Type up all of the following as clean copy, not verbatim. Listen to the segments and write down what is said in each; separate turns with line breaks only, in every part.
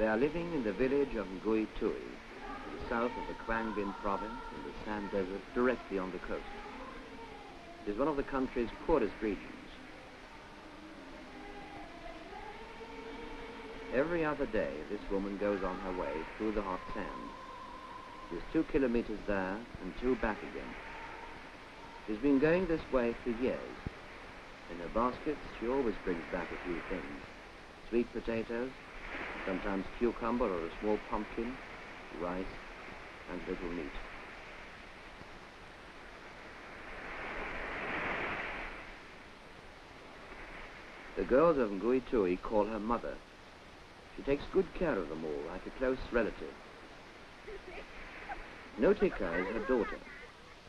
They are living in the village of Ngui Tui, to the south of the Quang Binh province in the sand desert directly on the coast. It is one of the country's poorest regions. Every other day, this woman goes on her way through the hot sand. It is 2 kilometers there and 2 back again. She's been going this way for years. In her baskets, she always brings back a few things. Sweet potatoes, sometimes cucumber or a small pumpkin, rice, and little meat. The girls of Ngui Tui call her mother. She takes good care of them all, like a close relative. Notika is her daughter.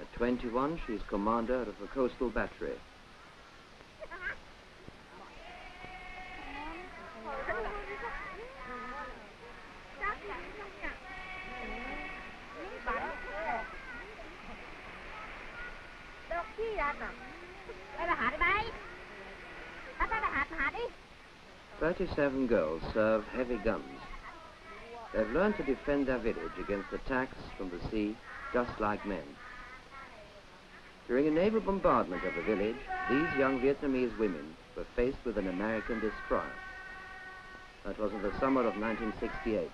At 21, she is commander of a coastal battery.
Đây là hạt đây.
37 girls serve heavy guns. They've learned to defend their village against attacks from the sea, just like men. During a naval bombardment of the village, these young Vietnamese women were faced with an American destroyer. That was in the summer of 1968.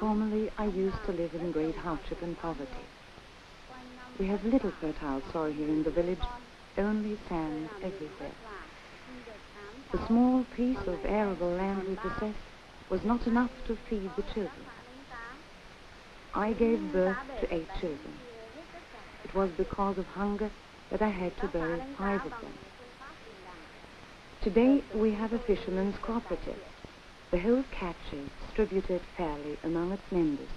Formerly, I used to live in great hardship and poverty. We have little fertile soil here in the village, only sand everywhere. The small piece of arable land we possessed was not enough to feed the children. I gave birth to 8 children. It was because of hunger that I had to bury 5 of them. Today, we have a fishermen's cooperative. The whole catch is distributed fairly among its members.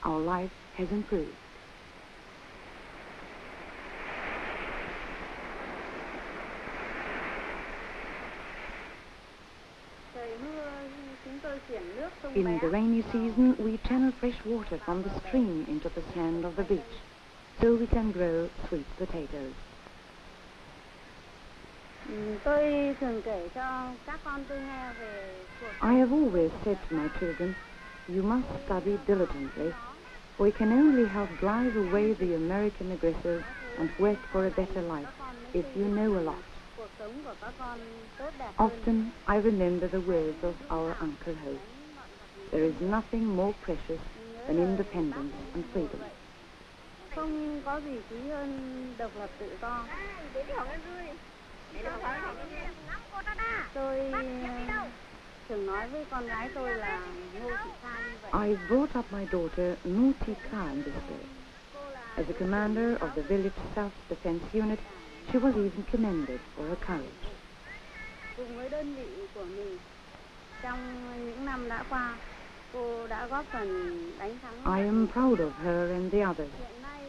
Our life has improved. In the rainy season, we channel fresh water from the stream into the sand of the beach, so we can grow sweet potatoes.
Tôi thường kể cho các con tôi nghe về cuộc
I have always said to my children, you must study diligently, for we can only help drive away the American aggressors and work for a better life if you know a lot.
cuộc sống của các con tốt đẹp hơn.
Often I remember the words of our Uncle Ho. There is nothing more precious than independence and freedom.
Không có gì quý hơn độc lập tự do. Tôi thường nói với con gái tôi là Ngô Thị Kha như vậy.
I brought up my daughter Nuti Kha in this way. As a commander of the village self-defense unit, she was even commended for her courage.
Cùng với đơn vị của mình, trong những năm đã qua, cô đã góp phần đánh thắng.
I am proud of her and the others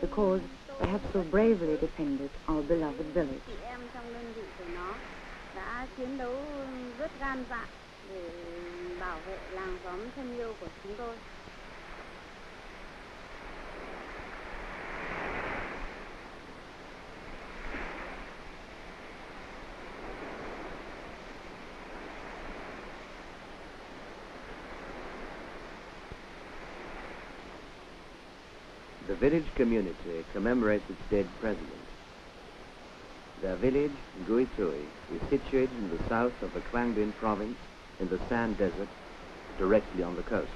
because they have so bravely defended our beloved village.
Chị em trong đơn vị của nó đã chiến đấu rất gan dạ để bảo vệ làng xóm thân yêu của chúng tôi.
The village community commemorates its dead president. Their village, Gui Tui, is situated in the south of the Quang Binh province in the sand desert, directly on the coast.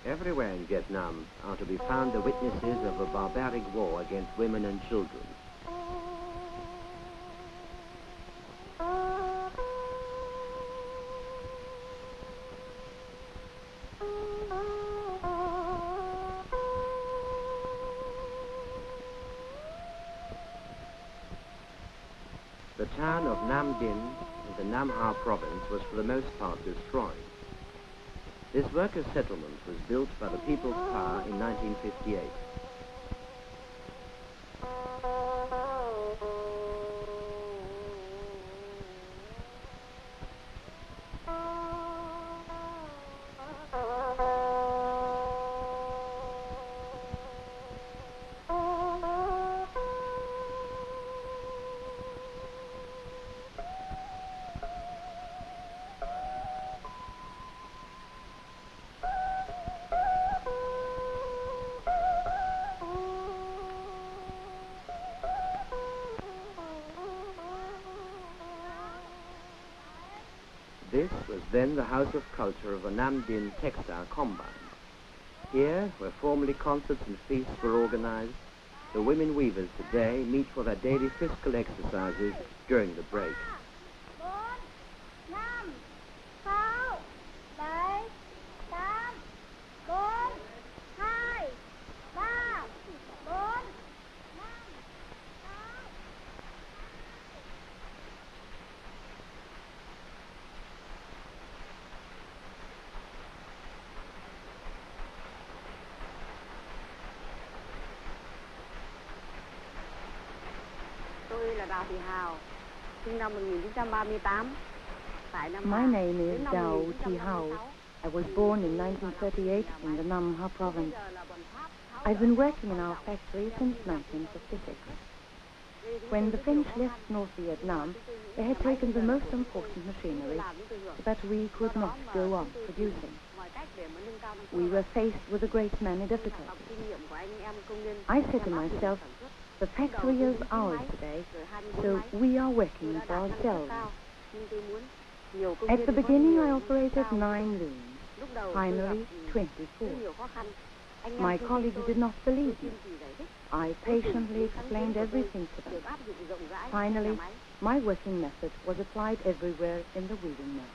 Everywhere in Vietnam are to be found the witnesses of a barbaric war against women and children. The town of Nam Dinh in the Nam Ha province was for the most part destroyed. This workers' settlement was built by the People's Power in 1958. This was then the House of Culture of the Nam Dinh Textile Combine. Here, where formerly concerts and feasts were organized, the women weavers today meet for their daily physical exercises during the break.
4, 5, 6, 7, 8, 4, 2, 3, 4, 5, 6.
Tôi là Đào Thị Hào, sinh năm 1938. Tại Nam
My
Hà.
name is
Đến năm
Dao Thi Hao.
1956,
I was born in 1938 in the Nam Ha province.
giờ là bọn Pháp tháo
I've
dỡ
been
các
working in our factory since 1956. When the French left North Vietnam, they had taken the most important machinery so that we could not go on producing. We were faced with a great many difficulties. I said to myself, the factory is ours today, so we are working for ourselves. At the beginning I operated 9 looms, finally 24. My colleagues did not believe me. I patiently explained everything to them. Finally, my working method was applied everywhere in the weaving mill.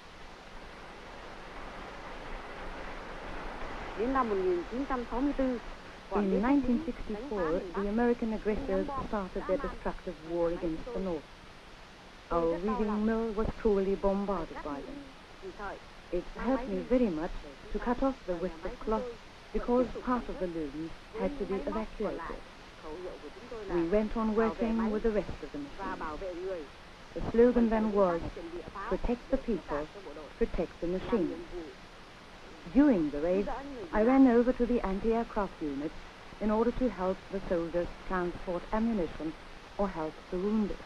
Đến năm 1964,
In 1964, the American aggressors started their destructive war against the North. Our weaving mill was cruelly bombarded by them. It hurt me very much to cut off the width of cloth because part of the looms had to be evacuated. We went on working with the rest of the machine. The slogan then was, protect the people, protect the machine. During the raid, I ran over to the anti-aircraft unit in order to help the soldiers transport ammunition or help the wounded.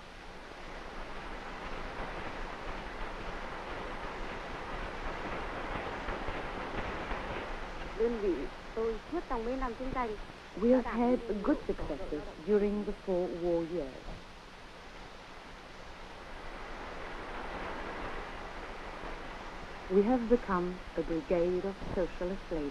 We have had good successes during the 4 war years. We have become a brigade of socialist labor.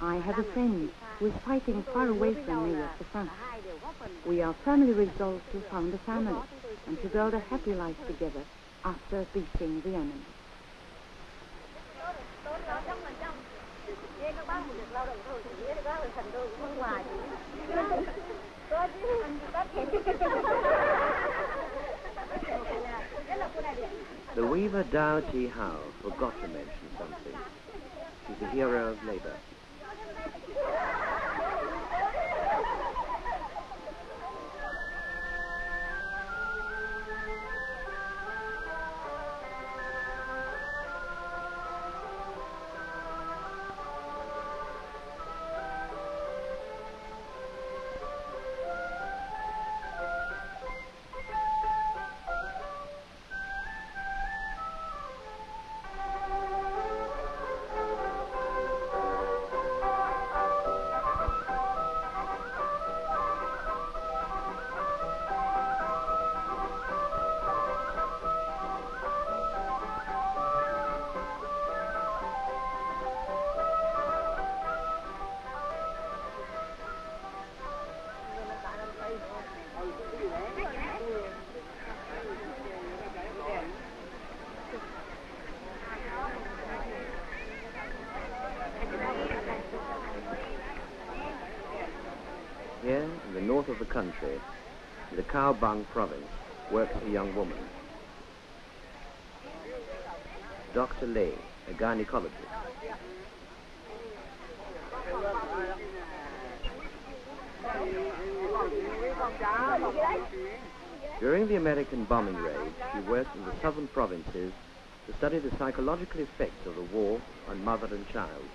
I have a friend who is fighting far away from me at the front. We are firmly resolved to found a family and to build a happy life together after beating the enemy.
The weaver Dao Ti Hao forgot to mention something. She's a hero of labor. Here, in the north of the country, in the Cao Bang province, works a young woman. Dr. Lei, a gynecologist. During the American bombing raid, she worked in the southern provinces to study the psychological effects of the war on mother and child.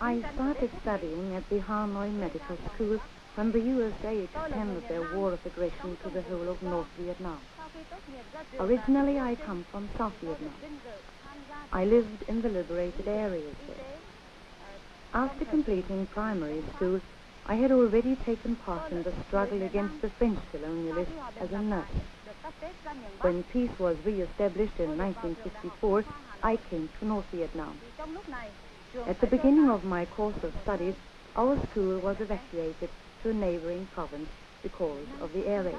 I started studying at the Hanoi Medical School when the USA extended their war of aggression to the whole of North Vietnam. Originally, I come from South Vietnam. I lived in the liberated areas there. After completing primary school, I had already taken part in the struggle against the French colonialists as a nurse. When peace was re-established in 1954, I came to North Vietnam. At the beginning of my course of studies, our school was evacuated to a neighboring province because of the air raid.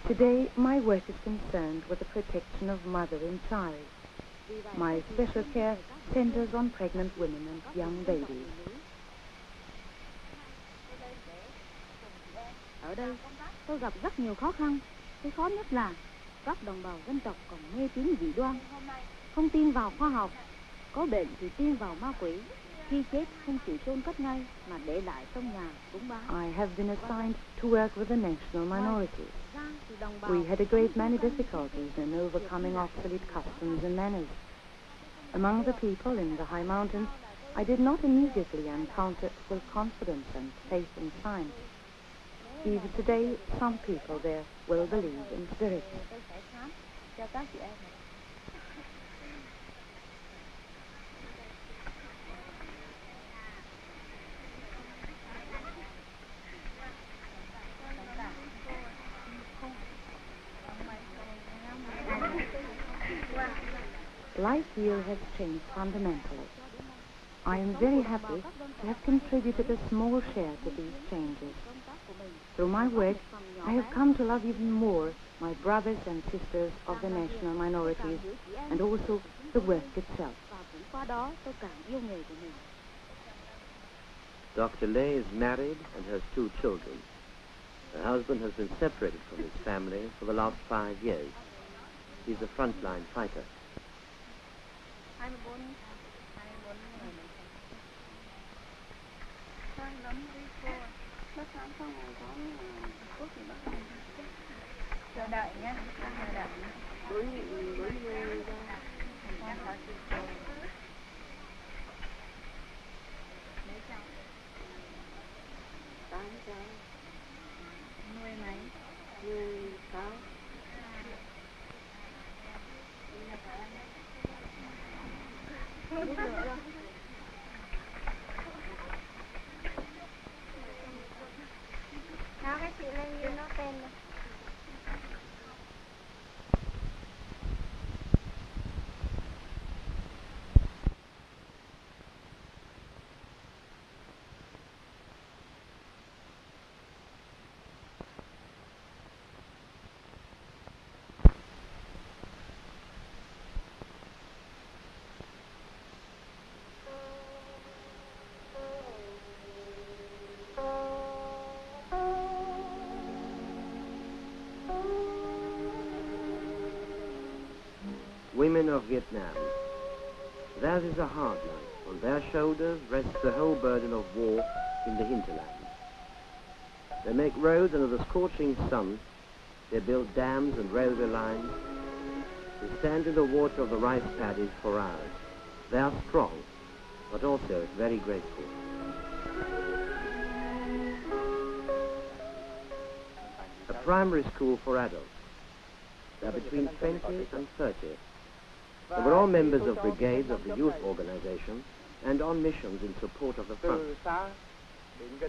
Today, my work is concerned with the protection of mother and child. My special care centers on pregnant women and young babies.
Ở đây, tôi gặp rất nhiều khó khăn. Cái khó nhất là các đồng bào dân tộc còn mê tín dị đoan, không tin vào khoa học, có bệnh thì tin vào ma quỷ, khi chết không chịu chôn cất ngay mà để lại trong nhà cúng bái.
I have been assigned to work with the national minorities. We had a great many difficulties in overcoming obsolete customs and manners. Among the people in the high mountains, I did not immediately encounter full confidence and faith in science. Even today, some people there will believe in spirits.
Tôi sẽ khám cho các chị em.
Life here has changed fundamentally. I am very happy to have contributed a small share to these changes. Through my work, I have come to love even more my brothers and sisters of the national minorities and also the work itself.
Qua đó tôi càng yêu nghề của mình.
Dr. Lay is married and has 2 children. Her husband has been separated from his family for the last 5 years. He's a frontline fighter.
24 ngày. Vâng, lắm đi cô. Bác khám xong rồi có thuốc thì bác làm. Chờ đợi nhé, chờ đợi. Đối với ra. Bác hỏi chị cô. Mấy cháu? 8 cháu. Nuôi mấy? Nuôi 6. Nào các chị lên ghi nó tên này.
Women of Vietnam. Theirs is a hard life. On their shoulders rests the whole burden of war in the hinterland. They make roads under the scorching sun. They build dams and railway lines. They stand in the water of the rice paddies for hours. They are strong, but also very grateful. A primary school for adults. They are between 20 and 30. They were all members of brigades of the youth organization and on missions in support of the front.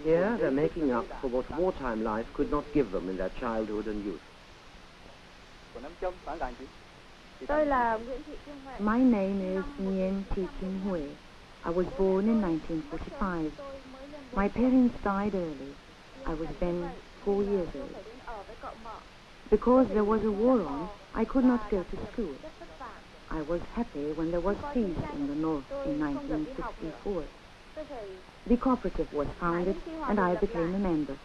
Here they're making up for what wartime life could not give them in their childhood and youth.
Tôi là Nguyễn Thị Kim Huệ.
My name is m.c.n.v. I was born in 1945. My parents died early. I was then 4 years old. Because there was a war on, I could not go to school. I was happy when there was peace in the north in 1964. The cooperative was founded and I became a member.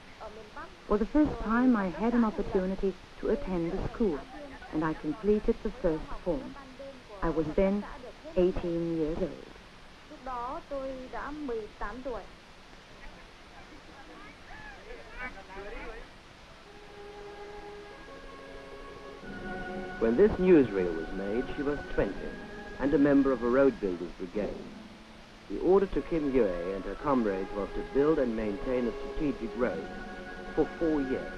For the first time I had an opportunity to attend the school and I completed the first form. I was then 18 years old.
Lúc đó tôi đã 18 tuổi.
When this newsreel was made, she was 20 and a member of a road builders brigade. The order to Kim Yue and her comrades was to build and maintain a strategic road for 4 years.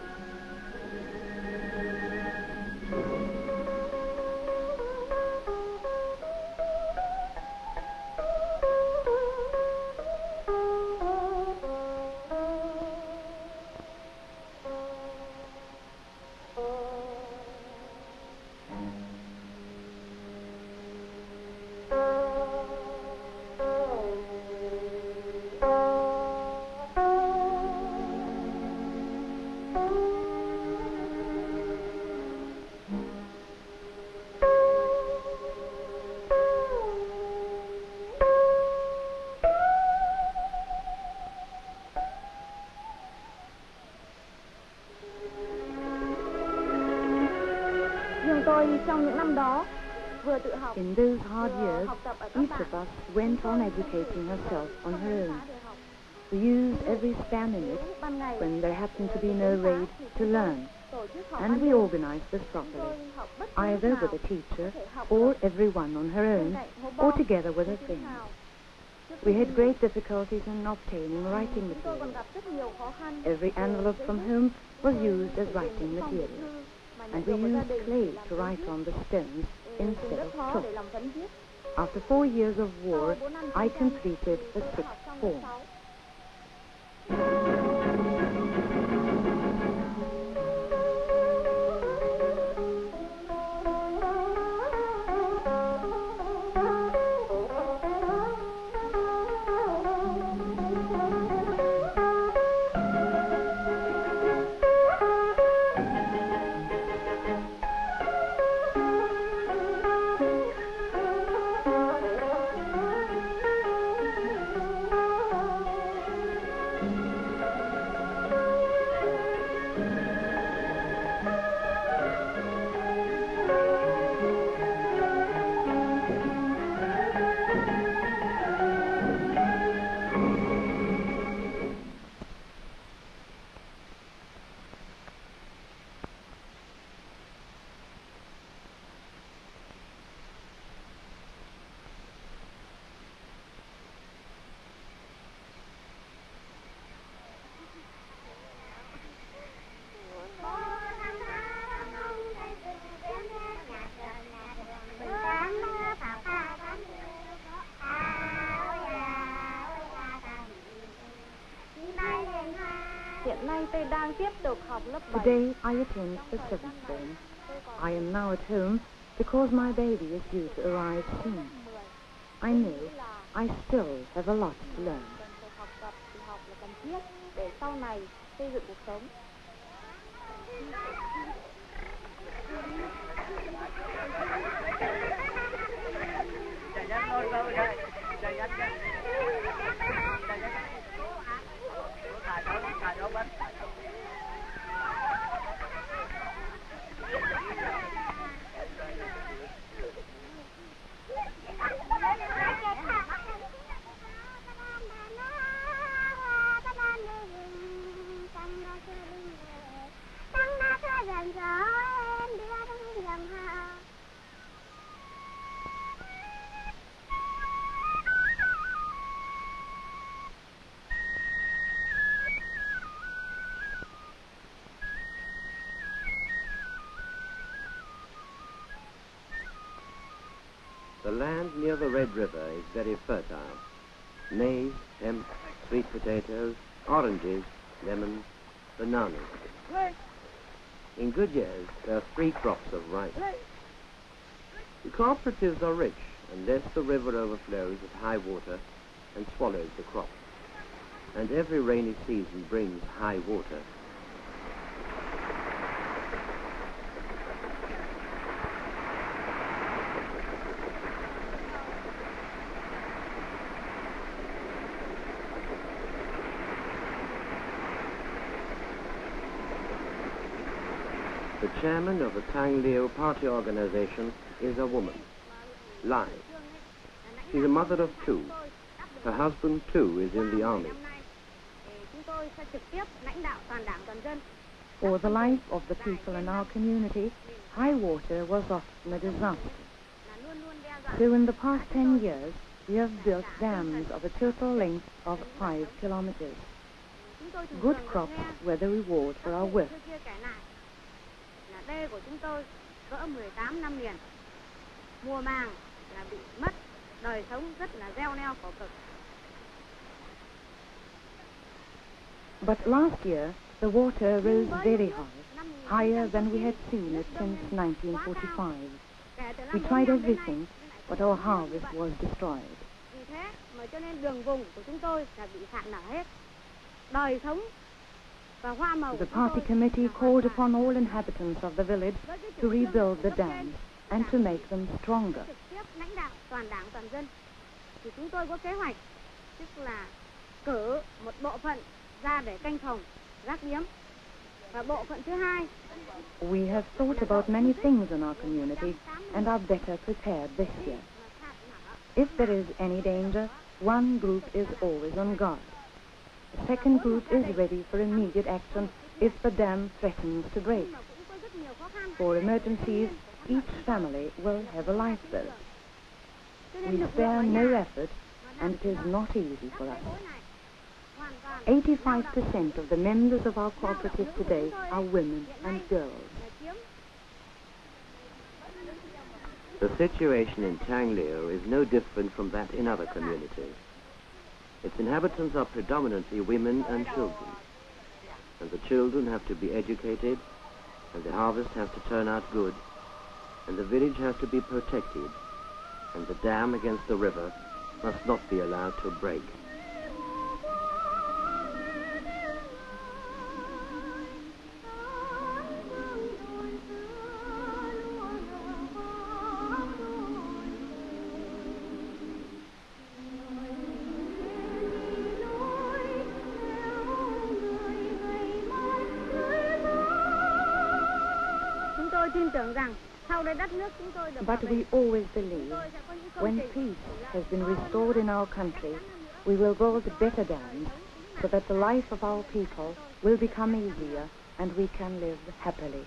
Trong những năm đó, vừa tự học,
in those hard years, each of us went on educating herself on her own. We used every spare minute, when there happened to be no raid, to learn, and we organized this properly, either with a teacher, or everyone on her own, or together with her friends. We had great difficulties in obtaining writing
Chúng tôi còn
material.
gặp rất nhiều khó khăn.
Every envelope from home was used as writing material, and we used clay to write on the stones instead of chalk. After 4 years of war, I completed the 6th form.
Hiện nay tôi đang tiếp tục học lớp 7.
Today I attend the 7th form. I am now at home because my baby is due to arrive soon. I know I still have a lot to learn.
Cần phải học tập thì học là cần thiết để sau này xây dựng cuộc sống.
The land near the Red River is very fertile. Maize, hemp, sweet potatoes, oranges, lemons, bananas. In good years, there are 3 crops of rice. The cooperatives are rich unless the river overflows at high water and swallows the crop. And every rainy season brings high water. The chairman of the Tang Liu party organization is a woman, Lai. She's a mother of 2. Her husband, too, is in the army.
For the life of the people in our community, high water was often a disaster. So in the past 10 years, we have built dams of a total length of 5 kilometers. Good crops were the reward for our work.
Đê của chúng tôi cỡ 18 năm liền. Mùa màng là bị mất, đời sống rất là gieo neo khổ cực.
But last year, the water rose very high, higher than we had seen it since 1945. We tried everything, but our harvest was destroyed.
Vì thế mà cho nên đường vùng của chúng tôi là bị sạt lở hết. Đời sống và hoa màu.
The party committee called upon all inhabitants of the village to rebuild the dams and to make them stronger.
Trực tiếp lãnh đạo toàn đảng toàn dân thì chúng tôi có kế hoạch, tức là cử một bộ phận ra để canh phòng, gác điếm. Và bộ phận thứ hai,
we have thought about many things in our community and are better prepared this year. If there is any danger, one group is always on guard. The second group is ready for immediate action if the dam threatens to break. For emergencies, each family will have a lifeboat. We spare no effort and it is not easy for us. 85% of the members of our cooperative today are women and girls.
The situation in Tang Liu is no different from that in other communities. Its inhabitants are predominantly women and children, and the children have to be educated, and the harvest has to turn out good, and the village has to be protected, and the dam against the river must not be allowed to break.
But we always believe when peace has been restored in our country, we will build better dams so that the life of our people will become easier and we can live happily.